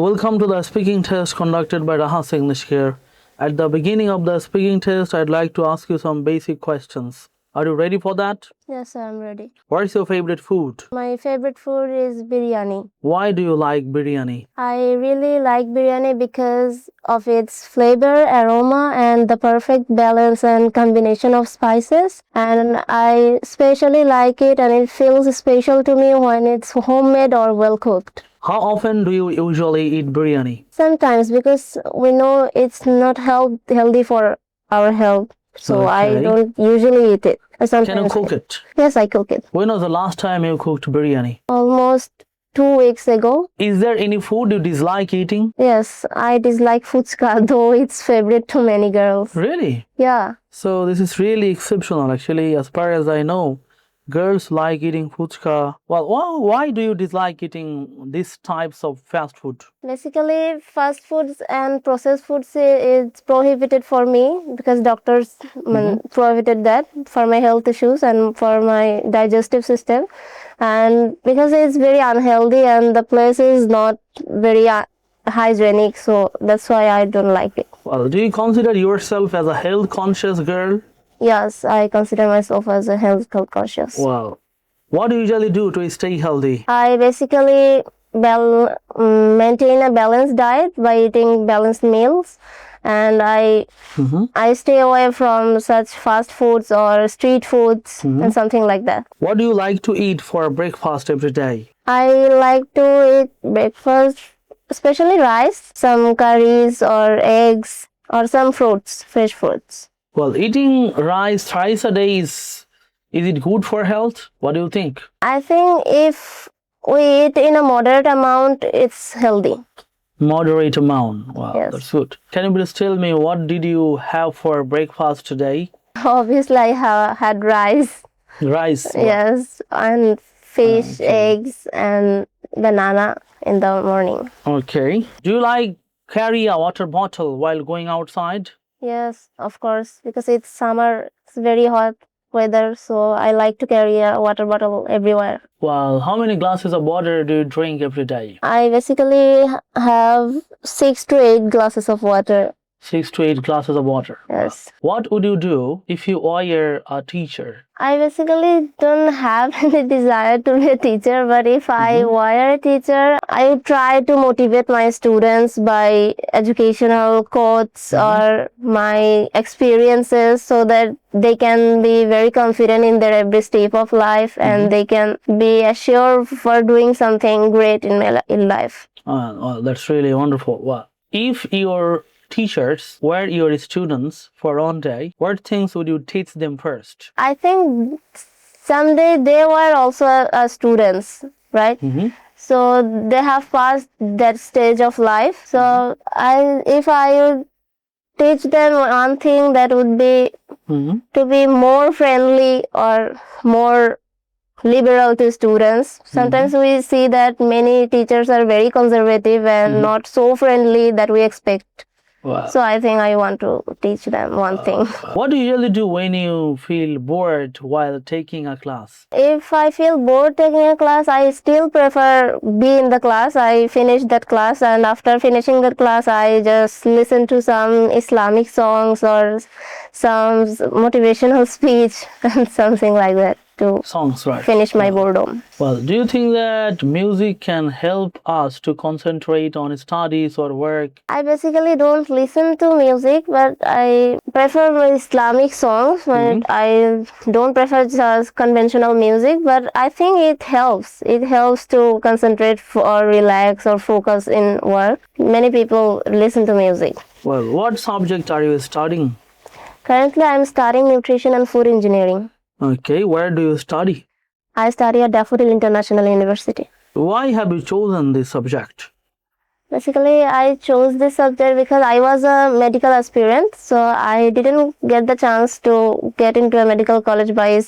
Welcome to the speaking test conducted by Rahat English here. At the beginning of the speaking test, I'd like to ask you some basic questions. Are you ready for that? Yes, I'm ready. What is your favorite food? My favorite food is biryani. Why do you like biryani? I really like biryani because of its flavor, aroma, and the perfect balance and combination of spices. And I especially like it, and it feels special to me when it's homemade or well cooked. How often do you usually eat biryani? Sometimes, because we know it's not healthy for our health. So I Okay. don't usually eat it. Sometimes Can you cook it? Yes, I cook it. When was the last time you cooked biryani? Almost 2 weeks ago. Is there any food you dislike eating? Yes, I dislike fuchka, though it's favorite to many girls. Really? Yeah. So this is really exceptional. Actually, as far as I know, girls like eating fuchka. Well, why do you dislike eating these types of fast food? Basically, fast foods and processed foods is prohibited for me because doctors prohibited that for my health issues and for my digestive system. And because it's very unhealthy and the place is not very hygienic, so that's why I don't like it. Well, do you consider yourself as a health conscious girl? Yes, I consider myself as a health conscious. Well, what do you usually do to stay healthy? I basically maintain a balanced diet by eating balanced meals, and I stay away from such fast foods or street foods and something like that. What do you like to eat for breakfast every day? I like to eat breakfast, especially rice, some curries or eggs or some fruits, fresh fruits. Well, eating rice thrice a day is it good for health? What do you think? I think if we eat in a moderate amount, it's healthy. Moderate amount. Wow, Yes. that's good. Can you please tell me what did you have for breakfast today? Obviously, I have had rice. Rice. Yes, and fish, Okay. eggs, and banana in the morning. Okay. Do you like carry a water bottle while going outside? Yes, of course, because it's summer, it's very hot weather, so I like to carry a water bottle everywhere. Well, how many glasses of water do you drink every day? I basically have 6 to 8 glasses of water. 6 to 8 glasses of water. Yes. What would you do if you were a teacher? I basically don't have any desire to be a teacher, but if I were a teacher, I would try to motivate my students by educational quotes or my experiences so that they can be very confident in their every step of life and they can be assured for doing something great in life. Oh, that's really wonderful. Well, if your teachers were your students for one day, what things would you teach them first? I think someday they were also students, right? So they have passed that stage of life. So if I would teach them one thing, that would be to be more friendly or more liberal to students. Sometimes we see that many teachers are very conservative and not so friendly that we expect. Wow. So I think I want to teach them one thing. What do you usually do when you feel bored while taking a class? If I feel bored taking a class, I still prefer be in the class. I finish that class, and after finishing that class, I just listen to some Islamic songs or some motivational speech and something like that to Songs, right? finish my boredom. Well, do you think that music can help us to concentrate on studies or work? I basically don't listen to music, but I prefer Islamic songs. But I don't prefer just conventional music, but I think it helps. It helps to concentrate or relax or focus in work. Many people listen to music. Well, what subject are you studying? Currently, I'm studying nutrition and food engineering. Okay, where do you study? I study at Daffodil International University. Why have you chosen this subject? Basically, I chose this subject because I was a medical aspirant, so I didn't get the chance to get into a medical college by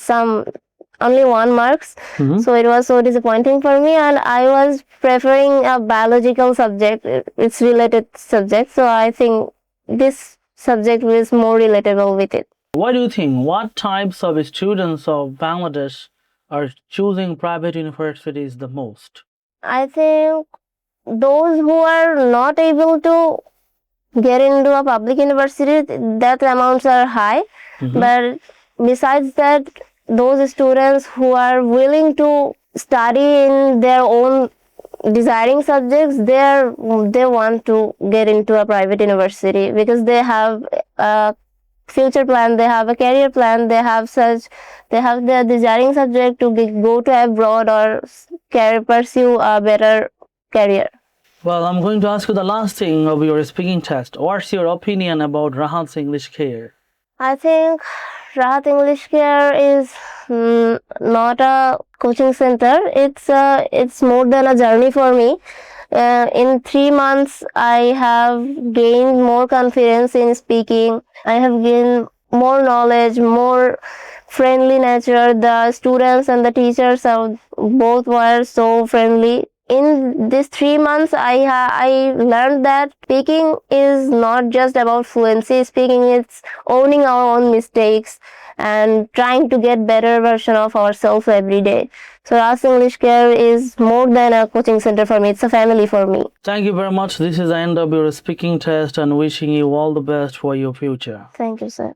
only 1 marks. So it was so disappointing for me, and I was preferring a biological subject. It's related subject, so I think this subject is more relatable with it. What do you think? What types of students of Bangladesh are choosing private universities the most? I think those who are not able to get into a public university, that amounts are high. But besides that, those students who are willing to study in their own desiring subjects, they want to get into a private university because they have a future plan, they have a career plan, they have their desiring subject to go to abroad or pursue a better career. Well, I'm going to ask you the last thing of your speaking test. What's your opinion about Rahat's English Care? I think Rahat English Care is not a coaching center. It's more than a journey for me. In 3 months, I have gained more confidence in speaking. I have gained more knowledge, more friendly nature. The students and the teachers both were so friendly. In these 3 months, I learned that speaking is not just about fluency. Speaking is owning our own mistakes and trying to get better version of ourselves every day. So Rahat English Care is more than a coaching center for me. It's a family for me. Thank you very much. This is the end of your speaking test and wishing you all the best for your future. Thank you, sir.